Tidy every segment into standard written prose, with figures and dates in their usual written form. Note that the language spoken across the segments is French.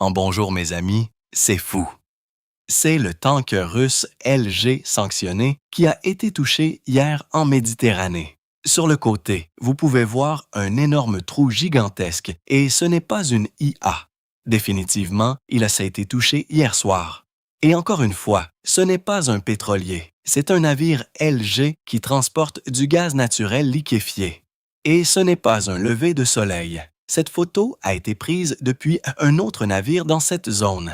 En bonjour mes amis, c'est fou. C'est le tanker russe LG sanctionné qui a été touché hier en Méditerranée. Sur le côté, vous pouvez voir un énorme trou gigantesque et ce n'est pas une IA. Définitivement, il a été touché hier soir. Et encore une fois, ce n'est pas un pétrolier, c'est un navire LG qui transporte du gaz naturel liquéfié. Et ce n'est pas un lever de soleil. Cette photo a été prise depuis un autre navire dans cette zone.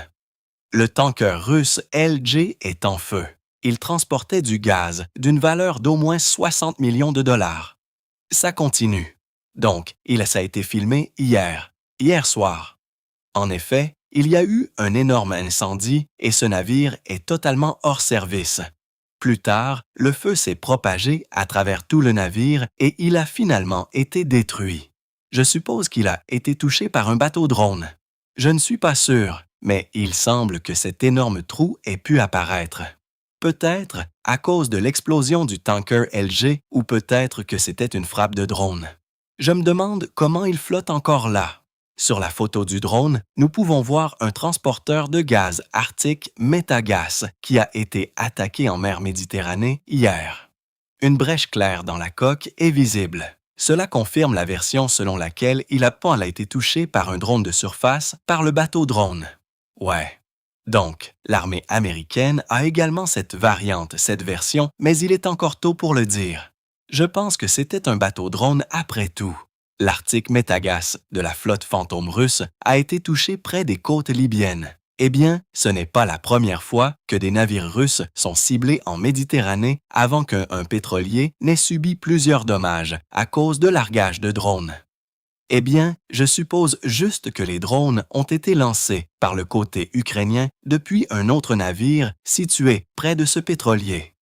Le tanker russe LG est en feu. Il transportait du gaz d'une valeur d'au moins 60 millions de dollars. Ça continue. Donc, ça a été filmé hier soir. En effet, il y a eu un énorme incendie et ce navire est totalement hors service. Plus tard, le feu s'est propagé à travers tout le navire et il a finalement été détruit. Je suppose qu'il a été touché par un bateau drone. Je ne suis pas sûr, mais il semble que cet énorme trou ait pu apparaître. Peut-être à cause de l'explosion du tanker LG ou peut-être que c'était une frappe de drone. Je me demande comment il flotte encore là. Sur la photo du drone, nous pouvons voir un transporteur de gaz arctique Métagas qui a été attaqué en mer Méditerranée hier. Une brèche claire dans la coque est visible. Cela confirme la version selon laquelle il n'a pas été touché par un drone de surface par le bateau drone. Ouais. Donc, l'armée américaine a également cette version, mais il est encore tôt pour le dire. Je pense que c'était un bateau drone après tout. L'Arctique Métagas de la flotte fantôme russe a été touché près des côtes libyennes. Eh bien, ce n'est pas la première fois que des navires russes sont ciblés en Méditerranée avant qu'un pétrolier n'ait subi plusieurs dommages à cause de largage de drones. Eh bien, je suppose juste que les drones ont été lancés par le côté ukrainien depuis un autre navire situé près de ce pétrolier.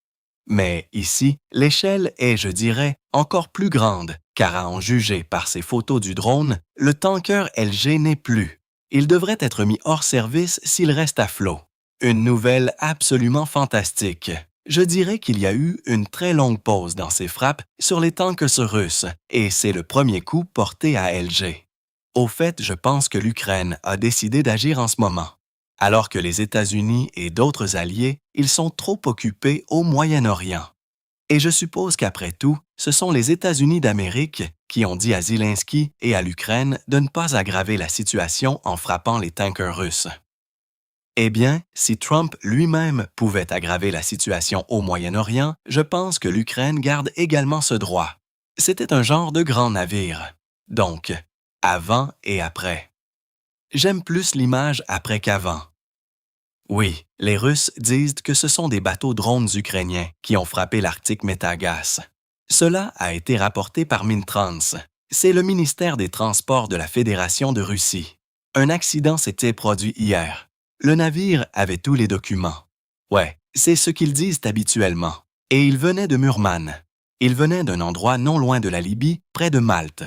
Mais ici, l'échelle est, je dirais, encore plus grande, car à en juger par ces photos du drone, le tanker LG n'est plus. Il devrait être mis hors service s'il reste à flot. Une nouvelle absolument fantastique. Je dirais qu'il y a eu une très longue pause dans ces frappes sur les tankers russes, et c'est le premier coup porté à LG. Au fait, je pense que l'Ukraine a décidé d'agir en ce moment. Alors que les États-Unis et d'autres alliés, ils sont trop occupés au Moyen-Orient. Et je suppose qu'après tout, ce sont les États-Unis d'Amérique qui ont dit à Zelensky et à l'Ukraine de ne pas aggraver la situation en frappant les tankers russes. Eh bien, si Trump lui-même pouvait aggraver la situation au Moyen-Orient, je pense que l'Ukraine garde également ce droit. C'était un genre de grand navire. Donc, avant et après. J'aime plus l'image après qu'avant. Oui, les Russes disent que ce sont des bateaux drones ukrainiens qui ont frappé l'Arctique Métagas. Cela a été rapporté par Mintrans. C'est le ministère des Transports de la Fédération de Russie. Un accident s'était produit hier. Le navire avait tous les documents. Ouais, c'est ce qu'ils disent habituellement. Et il venait de Murman. Il venait d'un endroit non loin de la Libye, près de Malte.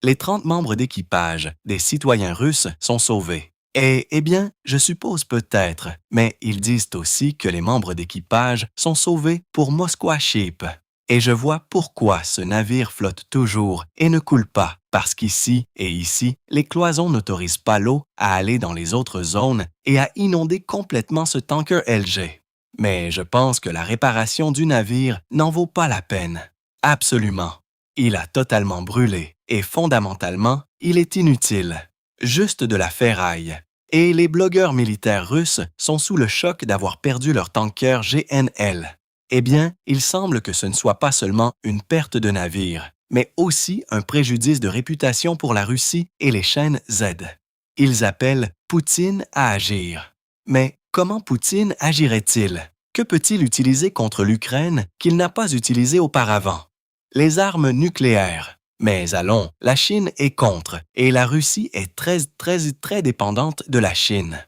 Les 30 membres d'équipage, des citoyens russes, sont sauvés. Et, eh bien, je suppose peut-être, mais ils disent aussi que les membres d'équipage sont sauvés pour Moskwa Ship. Et je vois pourquoi ce navire flotte toujours et ne coule pas, parce qu'ici et ici, les cloisons n'autorisent pas l'eau à aller dans les autres zones et à inonder complètement ce tanker LG. Mais je pense que la réparation du navire n'en vaut pas la peine. Absolument. Il a totalement brûlé et fondamentalement, il est inutile. Juste de la ferraille. Et les blogueurs militaires russes sont sous le choc d'avoir perdu leur tanker GNL. Eh bien, il semble que ce ne soit pas seulement une perte de navire, mais aussi un préjudice de réputation pour la Russie et les chaînes Z. Ils appellent Poutine à agir. Mais comment Poutine agirait-il? Que peut-il utiliser contre l'Ukraine qu'il n'a pas utilisé auparavant? Les armes nucléaires. Mais allons, la Chine est contre et la Russie est très dépendante de la Chine.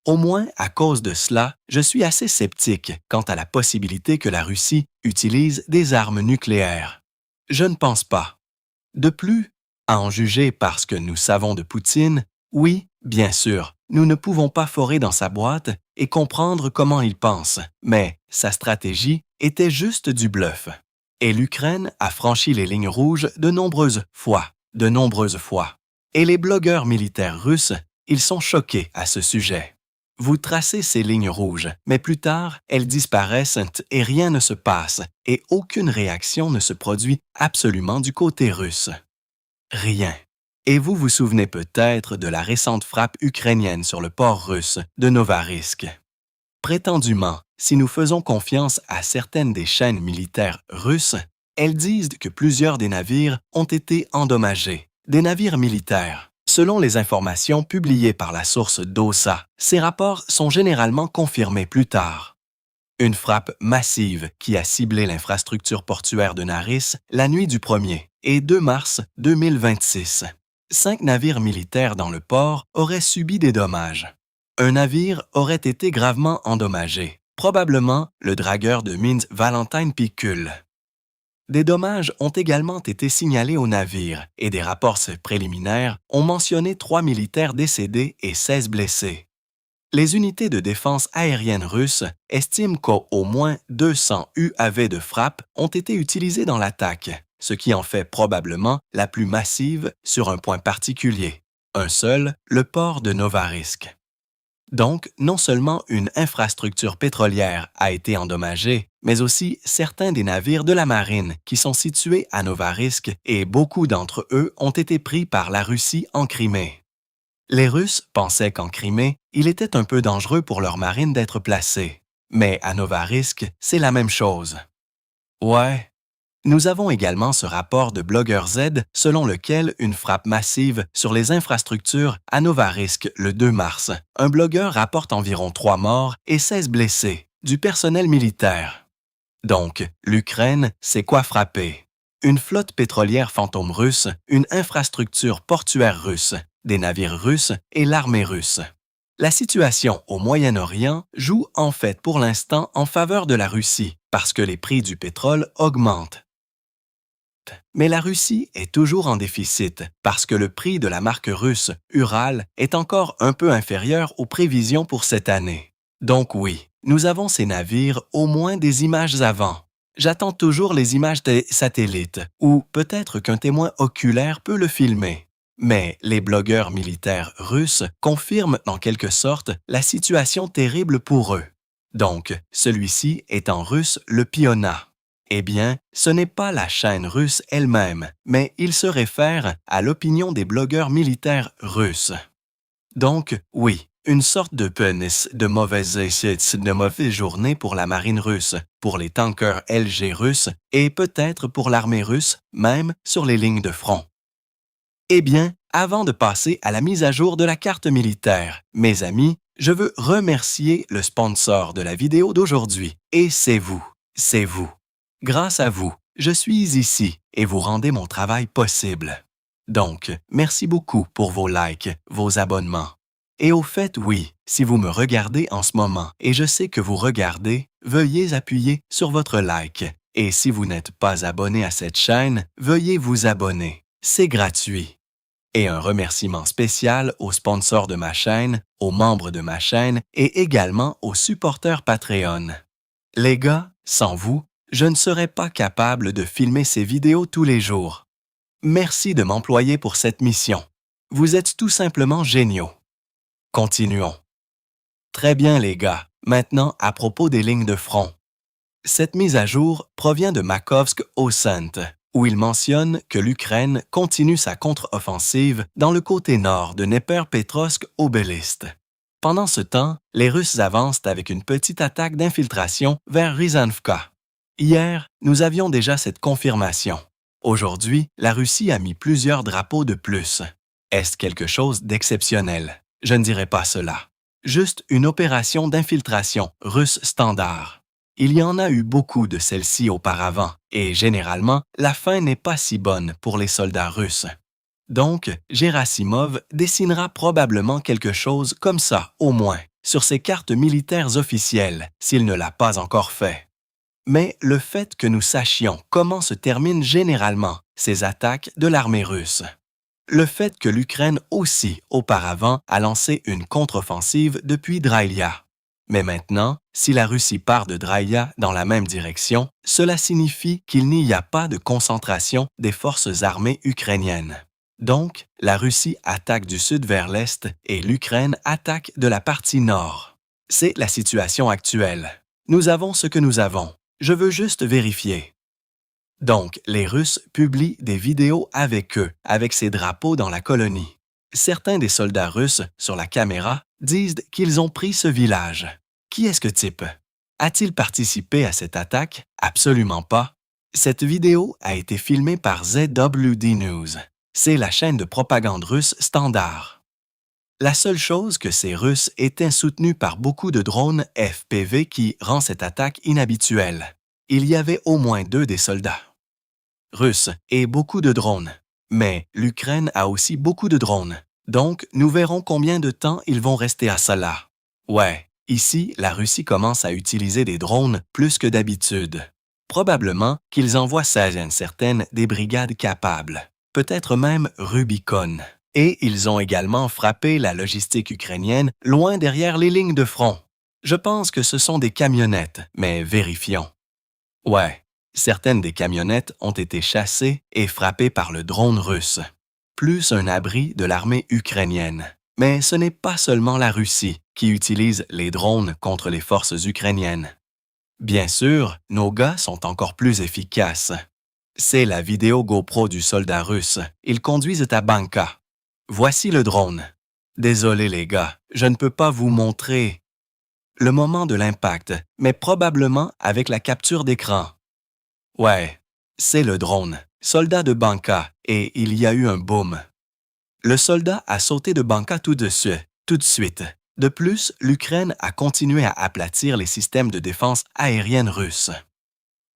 Au moins, à cause de cela, je suis assez sceptique quant à la possibilité que la Russie utilise des armes nucléaires. Je ne pense pas. De plus, à en juger par ce que nous savons de Poutine, oui, bien sûr, nous ne pouvons pas forer dans sa boîte et comprendre comment il pense, mais sa stratégie était juste du bluff. Et l'Ukraine a franchi les lignes rouges de nombreuses fois. Et les blogueurs militaires russes Ils sont choqués à ce sujet. Vous tracez ces lignes rouges, mais plus tard, elles disparaissent et rien ne se passe, et aucune réaction ne se produit absolument du côté russe. Rien. Et vous vous souvenez peut-être de la récente frappe ukrainienne sur le port russe de Novarisk. Prétendument, si nous faisons confiance à certaines des chaînes militaires russes, elles disent que plusieurs des navires ont été endommagés, des navires militaires. Selon les informations publiées par la source DOSA, ces rapports sont généralement confirmés plus tard. Une frappe massive qui a ciblé l'infrastructure portuaire de Naris la nuit du 1er et 2 mars 2026. 5 navires militaires dans le port auraient subi des dommages. Un navire aurait été gravement endommagé, probablement le dragueur de Minsk Valentine Pikul. Des dommages ont également été signalés au navire et des rapports préliminaires ont mentionné 3 militaires décédés et 16 blessés. Les unités de défense aérienne russes estiment qu'au moins 200 UAV de frappe ont été utilisés dans l'attaque, ce qui en fait probablement la plus massive sur un point particulier, un seul, le port de Novarisk. Donc, non seulement une infrastructure pétrolière a été endommagée, mais aussi certains des navires de la marine qui sont situés à Novarisk et beaucoup d'entre eux ont été pris par la Russie en Crimée. Les Russes pensaient qu'en Crimée, il était un peu dangereux pour leur marine d'être placée. Mais à Novarisk, c'est la même chose. Ouais. Nous avons également ce rapport de Blogueur Z selon lequel une frappe massive sur les infrastructures à Novarisk le 2 mars. Un blogueur rapporte environ 3 morts et 16 blessés, du personnel militaire. Donc, l'Ukraine, c'est quoi frapper? Une flotte pétrolière fantôme russe, une infrastructure portuaire russe, des navires russes et l'armée russe. La situation au Moyen-Orient joue en fait pour l'instant en faveur de la Russie parce que les prix du pétrole augmentent. Mais la Russie est toujours en déficit parce que le prix de la marque russe Ural est encore un peu inférieur aux prévisions pour cette année. Donc oui, nous avons ces navires au moins des images avant. J'attends toujours les images des satellites ou peut-être qu'un témoin oculaire peut le filmer. Mais les blogueurs militaires russes confirment en quelque sorte la situation terrible pour eux. Donc, celui-ci est en russe le Piona. Eh bien, ce n'est pas la chaîne russe elle-même, mais il se réfère à l'opinion des blogueurs militaires russes. Donc, oui, une sorte de pénis de mauvaise journée pour la marine russe, pour les tankers LG russes et peut-être pour l'armée russe, même sur les lignes de front. Eh bien, avant de passer à la mise à jour de la carte militaire, mes amis, je veux remercier le sponsor de la vidéo d'aujourd'hui, et c'est vous. Grâce à vous, je suis ici et vous rendez mon travail possible. Donc, merci beaucoup pour vos likes, vos abonnements. Et au fait, oui, si vous me regardez en ce moment et je sais que vous regardez, veuillez appuyer sur votre like. Et si vous n'êtes pas abonné à cette chaîne, veuillez vous abonner. C'est gratuit. Et un remerciement spécial aux sponsors de ma chaîne, aux membres de ma chaîne et également aux supporters Patreon. Les gars, sans vous, je ne serais pas capable de filmer ces vidéos tous les jours. Merci de m'employer pour cette mission. Vous êtes tout simplement géniaux. Continuons. Très bien les gars, maintenant à propos des lignes de front. Cette mise à jour provient de Makovsk Osent, où il mentionne que l'Ukraine continue sa contre-offensive dans le côté nord de Dnepropetrovsk Obelist. Pendant ce temps, les Russes avancent avec une petite attaque d'infiltration vers Rizanivka. Hier, nous avions déjà cette confirmation. Aujourd'hui, la Russie a mis plusieurs drapeaux de plus. Est-ce quelque chose d'exceptionnel? Je ne dirais pas cela. Juste une opération d'infiltration russe standard. Il y en a eu beaucoup de celles-ci auparavant, et généralement, la fin n'est pas si bonne pour les soldats russes. Donc, Gerasimov dessinera probablement quelque chose comme ça, au moins, sur ses cartes militaires officielles, s'il ne l'a pas encore fait. Mais le fait que nous sachions comment se terminent généralement ces attaques de l'armée russe. Le fait que l'Ukraine aussi, auparavant, a lancé une contre-offensive depuis Draïlia. Mais maintenant, si la Russie part de Draïlia dans la même direction, cela signifie qu'il n'y a pas de concentration des forces armées ukrainiennes. Donc, la Russie attaque du sud vers l'est et l'Ukraine attaque de la partie nord. C'est la situation actuelle. Nous avons ce que nous avons. Je veux juste vérifier. Donc, les Russes publient des vidéos avec eux, avec ces drapeaux dans la colonie. Certains des soldats russes, sur la caméra, disent qu'ils ont pris ce village. Qui est ce type? A-t-il participé à cette attaque? Absolument pas. Cette vidéo a été filmée par ZWD News. C'est la chaîne de propagande russe standard. La seule chose que ces Russes étaient soutenus par beaucoup de drones FPV qui rend cette attaque inhabituelle. Il y avait au moins 2 des soldats russes et beaucoup de drones. Mais l'Ukraine a aussi beaucoup de drones. Donc, nous verrons combien de temps ils vont rester à cela. Ouais, ici, la Russie commence à utiliser des drones plus que d'habitude. Probablement qu'ils envoient certaines des brigades capables, peut-être même Rubicon. Et ils ont également frappé la logistique ukrainienne loin derrière les lignes de front. Je pense que ce sont des camionnettes, mais vérifions. Ouais, certaines des camionnettes ont été chassées et frappées par le drone russe. Plus un abri de l'armée ukrainienne. Mais ce n'est pas seulement la Russie qui utilise les drones contre les forces ukrainiennes. Bien sûr, nos gars sont encore plus efficaces. C'est la vidéo GoPro du soldat russe. Ils conduisent à Banka. Voici le drone. Désolé les gars, je ne peux pas vous montrer le moment de l'impact, mais probablement avec la capture d'écran. Ouais, c'est le drone, soldat de Banka, et il y a eu un boom. Le soldat a sauté de Banka tout de suite. De plus, l'Ukraine a continué à aplatir les systèmes de défense aérienne russes.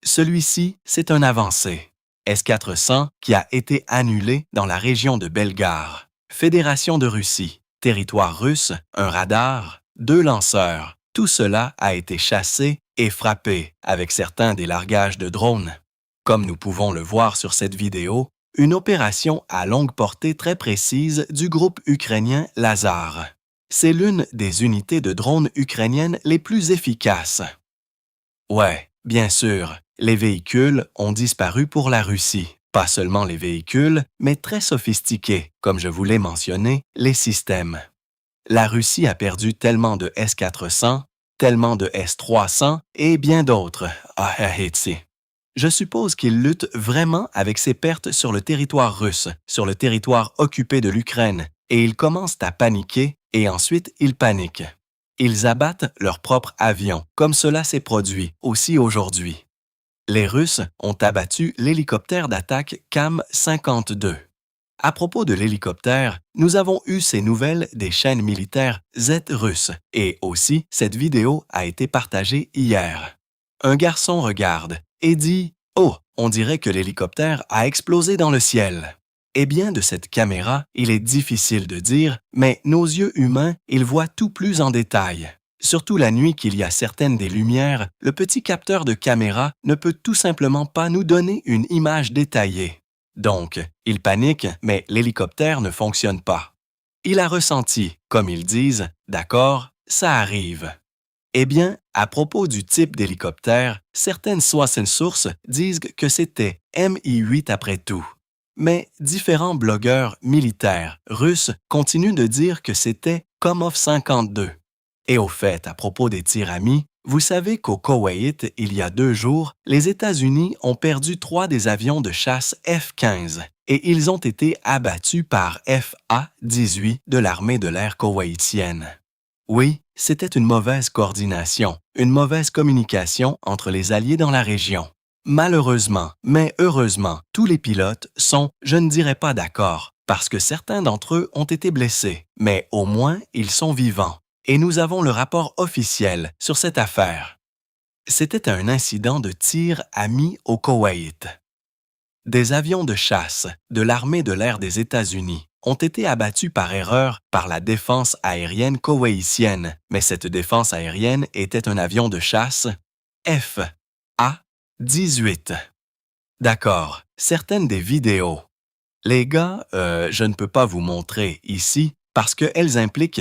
Celui-ci, c'est un avancé. S-400 qui a été annulé dans la région de Belgare. Fédération de Russie, territoire russe, un radar, 2 lanceurs. Tout cela a été chassé et frappé avec certains des largages de drones. Comme nous pouvons le voir sur cette vidéo, une opération à longue portée très précise du groupe ukrainien Lazar. C'est l'une des unités de drones ukrainiennes les plus efficaces. Ouais, bien sûr, les véhicules ont disparu pour la Russie. Pas seulement les véhicules, mais très sophistiqués, comme je vous l'ai mentionné, les systèmes. La Russie a perdu tellement de S-400, tellement de S-300 et bien d'autres. Je suppose qu'ils luttent vraiment avec ces pertes sur le territoire russe, sur le territoire occupé de l'Ukraine, et ils commencent à paniquer et ensuite ils paniquent. Ils abattent leurs propres avions, comme cela s'est produit aussi aujourd'hui. Les Russes ont abattu l'hélicoptère d'attaque KAM-52. À propos de l'hélicoptère, nous avons eu ces nouvelles des chaînes militaires Z russes et aussi cette vidéo a été partagée hier. Un garçon regarde et dit « Oh, on dirait que l'hélicoptère a explosé dans le ciel ». Eh bien, de cette caméra, il est difficile de dire, mais nos yeux humains, ils voient tout plus en détail. Surtout la nuit qu'il y a certaines des lumières, le petit capteur de caméra ne peut tout simplement pas nous donner une image détaillée. Donc, il panique, mais l'hélicoptère ne fonctionne pas. Il a ressenti, comme ils disent, « D'accord, ça arrive ». Eh bien, à propos du type d'hélicoptère, certaines sources disent que c'était Mi-8 après tout. Mais différents blogueurs militaires russes continuent de dire que c'était Komov-52. Et au fait, à propos des tirs amis, vous savez qu'au Koweït, il y a 2 jours, les États-Unis ont perdu 3 des avions de chasse F-15 et ils ont été abattus par FA-18 de l'armée de l'air koweïtienne. Oui, c'était une mauvaise coordination, une mauvaise communication entre les alliés dans la région. Malheureusement, mais heureusement, tous les pilotes sont, je ne dirais pas d'accord, parce que certains d'entre eux ont été blessés, mais au moins ils sont vivants. Et nous avons le rapport officiel sur cette affaire. C'était un incident de tir ami au Koweït. Des avions de chasse de l'armée de l'air des États-Unis ont été abattus par erreur par la défense aérienne koweïtienne, mais cette défense aérienne était un avion de chasse FA-18. D'accord, certaines des vidéos. Les gars, je ne peux pas vous montrer ici parce qu'elles impliquent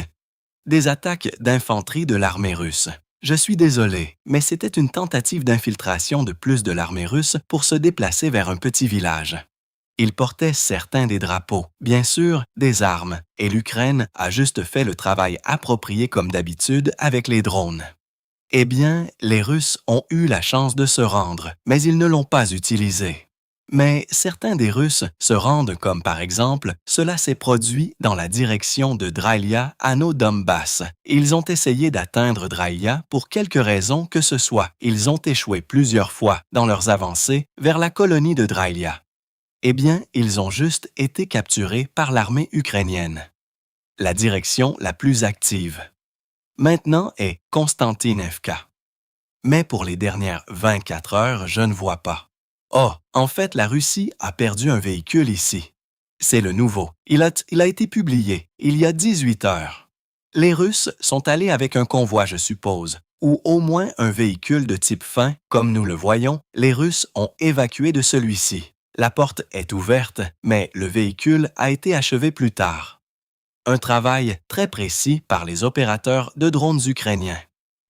des attaques d'infanterie de l'armée russe. Je suis désolé, mais c'était une tentative d'infiltration de plus de l'armée russe pour se déplacer vers un petit village. Ils portaient certains des drapeaux, bien sûr, des armes, et l'Ukraine a juste fait le travail approprié comme d'habitude avec les drones. Eh bien, les Russes ont eu la chance de se rendre, mais ils ne l'ont pas utilisé. Mais certains des Russes se rendent comme par exemple, cela s'est produit dans la direction de Draïlia à Donbass. Ils ont essayé d'atteindre Draïlia pour quelque raison que ce soit. Ils ont échoué plusieurs fois dans leurs avancées vers la colonie de Draïlia. Eh bien, ils ont juste été capturés par l'armée ukrainienne. La direction la plus active maintenant est Konstantinivka. Mais pour les dernières 24 heures, je ne vois pas. Oh, en fait, la Russie a perdu un véhicule ici. C'est le nouveau. Il a été publié il y a 18 heures. Les Russes sont allés avec un convoi, je suppose, ou au moins un véhicule de type fin. Comme nous le voyons, les Russes ont évacué de celui-ci. La porte est ouverte, mais le véhicule a été achevé plus tard. Un travail très précis par les opérateurs de drones ukrainiens.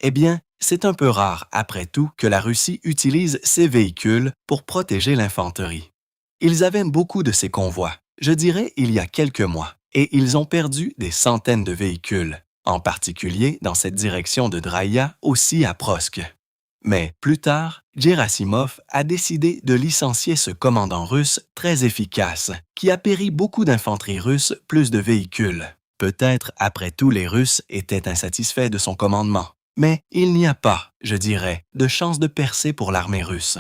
Eh bien, c'est un peu rare, après tout, que la Russie utilise ces véhicules pour protéger l'infanterie. Ils avaient beaucoup de ces convois, je dirais il y a quelques mois, et ils ont perdu des centaines de véhicules, en particulier dans cette direction de Draïa, aussi à Prosk. Mais plus tard, Gerasimov a décidé de licencier ce commandant russe très efficace, qui a péri beaucoup d'infanterie russe plus de véhicules. Peut-être après tout les Russes étaient insatisfaits de son commandement. Mais il n'y a pas, je dirais, de chance de percer pour l'armée russe.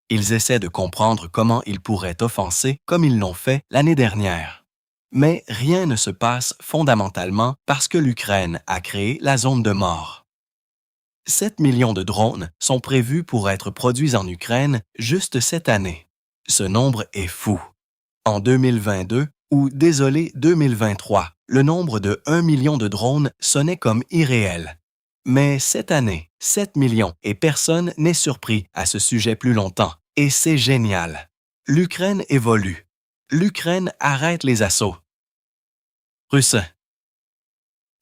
Ils essaient de comprendre comment ils pourraient offenser comme ils l'ont fait l'année dernière. Mais rien ne se passe fondamentalement parce que l'Ukraine a créé la zone de mort. 7 millions de drones sont prévus pour être produits en Ukraine juste cette année. Ce nombre est fou. En 2022, ou désolé 2023, le nombre de 1 million de drones sonnait comme irréel. Mais cette année, 7 millions et personne n'est surpris à ce sujet plus longtemps. Et c'est génial. L'Ukraine évolue. L'Ukraine arrête les assauts. Russes.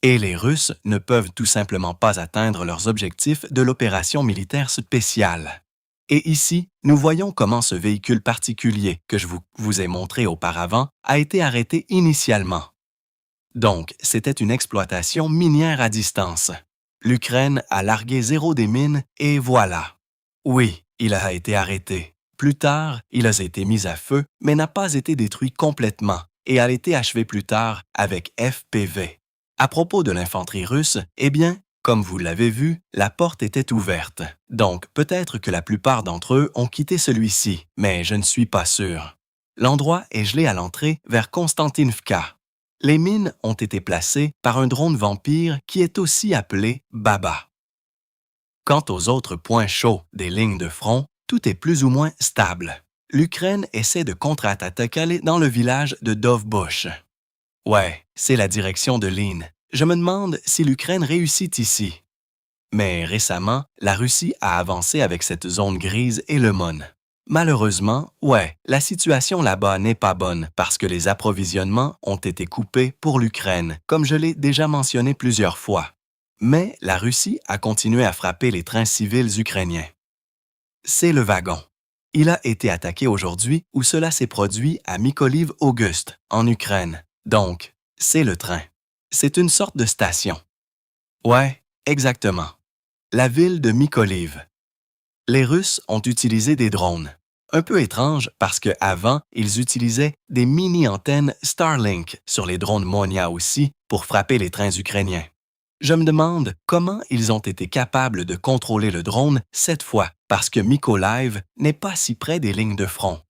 Et les Russes ne peuvent tout simplement pas atteindre leurs objectifs de l'opération militaire spéciale. Et ici, nous voyons comment ce véhicule particulier que je vous ai montré auparavant a été arrêté initialement. Donc, c'était une exploitation minière à distance. L'Ukraine a largué 0 des mines et voilà. Oui, il a été arrêté. Plus tard, il a été mis à feu, mais n'a pas été détruit complètement et a été achevé plus tard avec FPV. À propos de l'infanterie russe, eh bien, comme vous l'avez vu, la porte était ouverte. Donc, peut-être que la plupart d'entre eux ont quitté celui-ci, mais je ne suis pas sûr. L'endroit est gelé à l'entrée vers Konstantinivka. Les mines ont été placées par un drone vampire qui est aussi appelé Baba. Quant aux autres points chauds des lignes de front, tout est plus ou moins stable. L'Ukraine essaie de contre-attaquer dans le village de Dovbush. Ouais, c'est la direction de Lyn. Je me demande si l'Ukraine réussit ici. Mais récemment, la Russie a avancé avec cette zone grise et le Mon. Malheureusement, ouais, la situation là-bas n'est pas bonne parce que les approvisionnements ont été coupés pour l'Ukraine, comme je l'ai déjà mentionné plusieurs fois. Mais la Russie a continué à frapper les trains civils ukrainiens. C'est le wagon. Il a été attaqué aujourd'hui où cela s'est produit à Mykolaiv-August, en Ukraine. Donc, c'est le train. C'est une sorte de station. Ouais, exactement. La ville de Mykolaiv. Les Russes ont utilisé des drones. Un peu étrange parce qu'avant, ils utilisaient des mini-antennes Starlink sur les drones Monia aussi pour frapper les trains ukrainiens. Je me demande comment ils ont été capables de contrôler le drone cette fois parce que Mykolaiv n'est pas si près des lignes de front.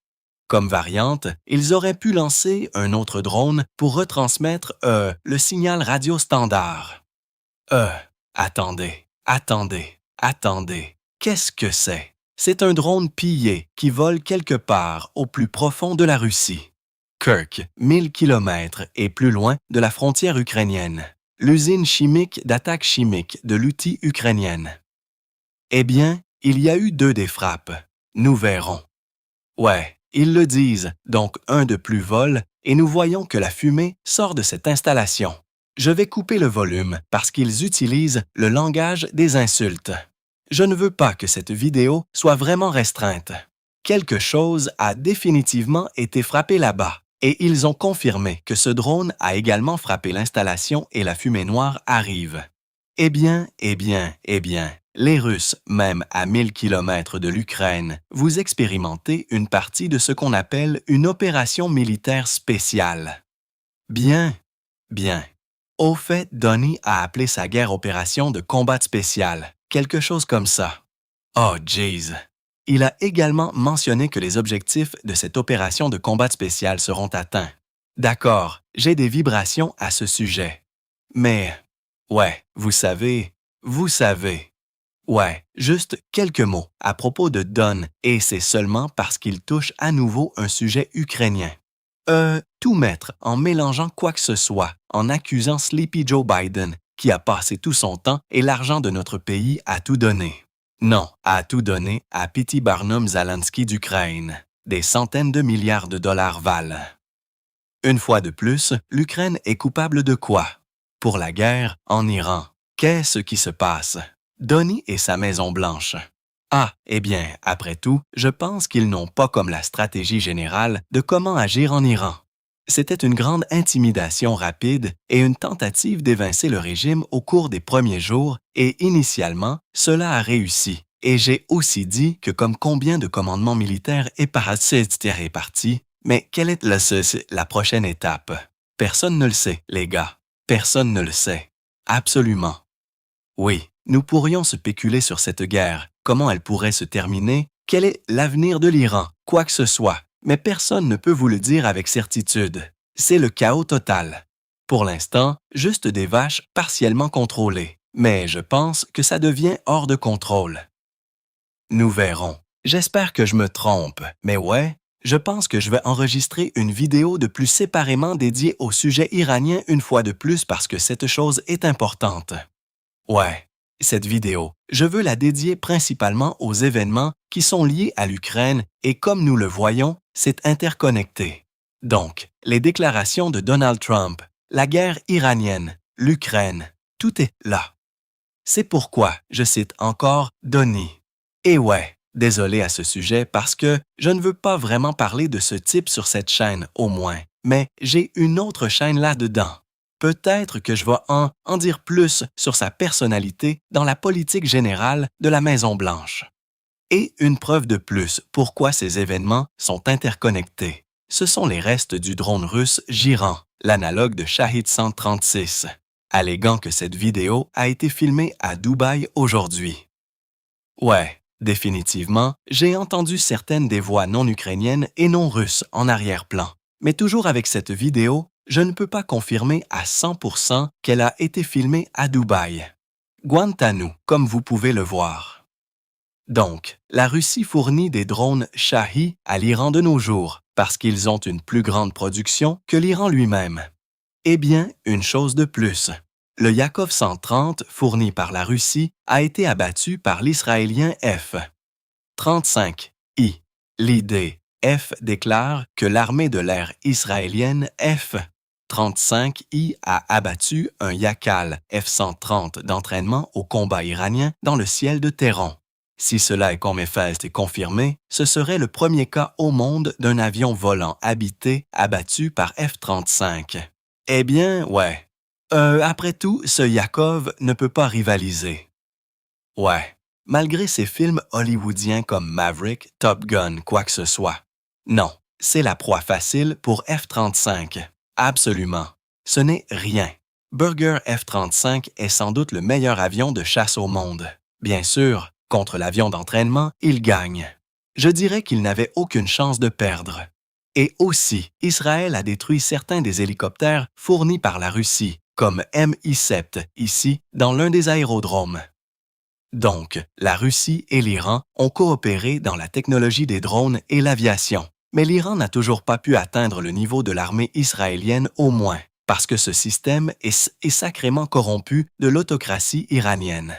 Comme variante, ils auraient pu lancer un autre drone pour retransmettre le signal radio standard. Attendez. Qu'est-ce que c'est? C'est un drone pillé qui vole quelque part au plus profond de la Russie. Kirk, 1000 km et plus loin de la frontière ukrainienne. L'usine chimique d'attaque chimique de l'outil ukrainienne. Eh bien, il y a eu 2 des frappes. Nous verrons. Ouais, ils le disent, donc un de plus vole, et nous voyons que la fumée sort de cette installation. Je vais couper le volume parce qu'ils utilisent le langage des insultes. Je ne veux pas que cette vidéo soit vraiment restreinte. quelque chose a définitivement été frappé là-bas. Et ils ont confirmé que ce drone a également frappé l'installation et la fumée noire arrive. Eh bien, les Russes, même à 1000 km de l'Ukraine, vous expérimentez une partie de ce qu'on appelle une opération militaire spéciale. Bien. Au fait, Donnie a appelé sa guerre opération de combat spécial, quelque chose comme ça. Oh, jeez. Il a également mentionné que les objectifs de cette opération de combat spécial seront atteints. D'accord, j'ai des vibrations à ce sujet. Mais, ouais, vous savez. Ouais, juste quelques mots à propos de Don, et c'est seulement parce qu'il touche à nouveau un sujet ukrainien. Tout mettre en mélangeant quoi que ce soit, en accusant Sleepy Joe Biden, qui a passé tout son temps et l'argent de notre pays à tout donner. Non, à tout donner à P.T. Barnum Zelensky d'Ukraine. Des centaines de milliards de dollars valent. Une fois de plus, l'Ukraine est coupable de quoi? Pour la guerre en Iran. Qu'est-ce qui se passe? Donnie et sa Maison-Blanche. Ah, eh bien, après tout, je pense qu'ils n'ont pas comme la stratégie générale de comment agir en Iran. C'était une grande intimidation rapide et une tentative d'évincer le régime au cours des premiers jours et initialement, cela a réussi. Et j'ai aussi dit que comme combien de commandements militaires est répartis, mais quelle est la prochaine étape? Personne ne le sait, les gars. Personne ne le sait. Absolument. Oui, nous pourrions spéculer sur cette guerre, comment elle pourrait se terminer, quel est l'avenir de l'Iran, quoi que ce soit, mais personne ne peut vous le dire avec certitude. C'est le chaos total. Pour l'instant, juste des vaches partiellement contrôlées, mais je pense que ça devient hors de contrôle. Nous verrons. J'espère que je me trompe, mais ouais, je pense que je vais enregistrer une vidéo de plus séparément dédiée au sujet iranien une fois de plus parce que cette chose est importante. Ouais, cette vidéo, je veux la dédier principalement aux événements qui sont liés à l'Ukraine et comme nous le voyons, c'est interconnecté. Donc, les déclarations de Donald Trump, la guerre iranienne, l'Ukraine, tout est là. C'est pourquoi je cite encore Donnie. Et ouais, désolé à ce sujet parce que je ne veux pas vraiment parler de ce type sur cette chaîne au moins, mais j'ai une autre chaîne là-dedans. Peut-être que je vais en dire plus sur sa personnalité dans la politique générale de la Maison-Blanche. Et une preuve de plus pourquoi ces événements sont interconnectés. Ce sont les restes du drone russe Giran, l'analogue de Shahid 136, alléguant que cette vidéo a été filmée à Dubaï aujourd'hui. Ouais, définitivement, j'ai entendu certaines des voix non ukrainiennes et non russes en arrière-plan. Mais toujours avec cette vidéo, je ne peux pas confirmer à 100% qu'elle a été filmée à Dubaï. Guantanamo, comme vous pouvez le voir. Donc, la Russie fournit des drones Shahi à l'Iran de nos jours parce qu'ils ont une plus grande production que l'Iran lui-même. Eh bien, une chose de plus. Le Yakov 130 fourni par la Russie a été abattu par l'Israélien F-35I. L'idée F déclare que l'armée de l'air israélienne F-35I a abattu un Yakal F-130 d'entraînement au combat iranien dans le ciel de Téhéran. Si cela est confirmé, ce serait le premier cas au monde d'un avion volant habité abattu par F-35. Eh bien, ouais. Après tout, ce Yakov ne peut pas rivaliser. Ouais, malgré ses films hollywoodiens comme Maverick, Top Gun, quoi que ce soit. Non, c'est la proie facile pour F-35. Absolument. Ce n'est rien. Burger F-35 est sans doute le meilleur avion de chasse au monde. Bien sûr, contre l'avion d'entraînement, il gagne. Je dirais qu'il n'avait aucune chance de perdre. Et aussi, Israël a détruit certains des hélicoptères fournis par la Russie, comme Mi-7 ici, dans l'un des aérodromes. Donc, la Russie et l'Iran ont coopéré dans la technologie des drones et l'aviation. Mais l'Iran n'a toujours pas pu atteindre le niveau de l'armée israélienne au moins, parce que ce système est sacrément corrompu de l'autocratie iranienne.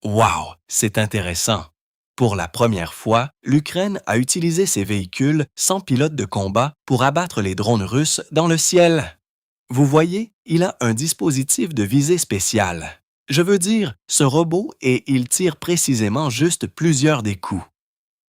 Wow, c'est intéressant. Pour la première fois, l'Ukraine a utilisé ses véhicules sans pilote de combat pour abattre les drones russes dans le ciel. Vous voyez, il a un dispositif de visée spéciale. Je veux dire, ce robot et il tire précisément juste plusieurs des coups.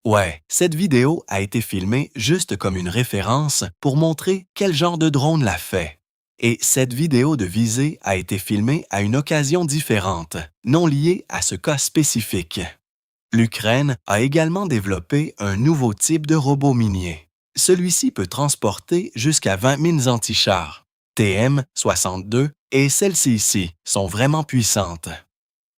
Ouais, cette vidéo a été filmée juste comme une référence pour montrer quel genre de drone l'a fait. Et cette vidéo de visée a été filmée à une occasion différente, non liée à ce cas spécifique. L'Ukraine a également développé un nouveau type de robot minier. Celui-ci peut transporter jusqu'à 20 mines antichars, TM-62, et celles-ci ici sont vraiment puissantes.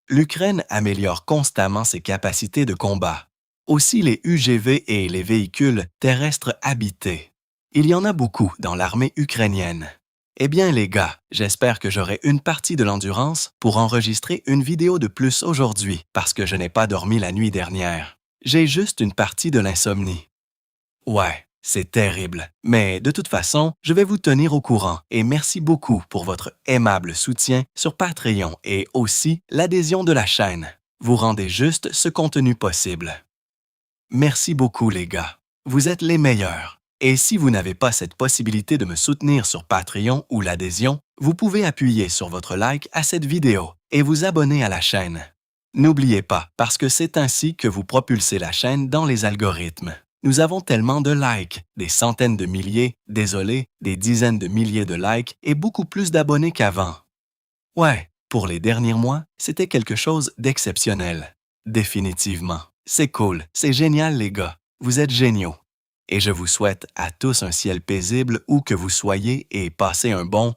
L'Ukraine améliore constamment ses capacités de combat. Aussi les UGV et les véhicules terrestres habités. Il y en a beaucoup dans l'armée ukrainienne. Eh bien les gars, j'espère que j'aurai une partie de l'endurance pour enregistrer une vidéo de plus aujourd'hui parce que je n'ai pas dormi la nuit dernière. J'ai juste une partie de l'insomnie. Ouais, c'est terrible. Mais de toute façon, je vais vous tenir au courant et merci beaucoup pour votre aimable soutien sur Patreon et aussi l'adhésion de la chaîne. Vous rendez juste ce contenu possible. Merci beaucoup les gars. Vous êtes les meilleurs. Et si vous n'avez pas cette possibilité de me soutenir sur Patreon ou l'adhésion, vous pouvez appuyer sur votre like à cette vidéo et vous abonner à la chaîne. N'oubliez pas, parce que c'est ainsi que vous propulsez la chaîne dans les algorithmes. Nous avons tellement de likes, des centaines de milliers, désolé, des dizaines de milliers de likes et beaucoup plus d'abonnés qu'avant. Ouais, pour les derniers mois, c'était quelque chose d'exceptionnel. Définitivement. C'est cool, c'est génial les gars. Vous êtes géniaux. Et je vous souhaite à tous un ciel paisible où que vous soyez et passez un bon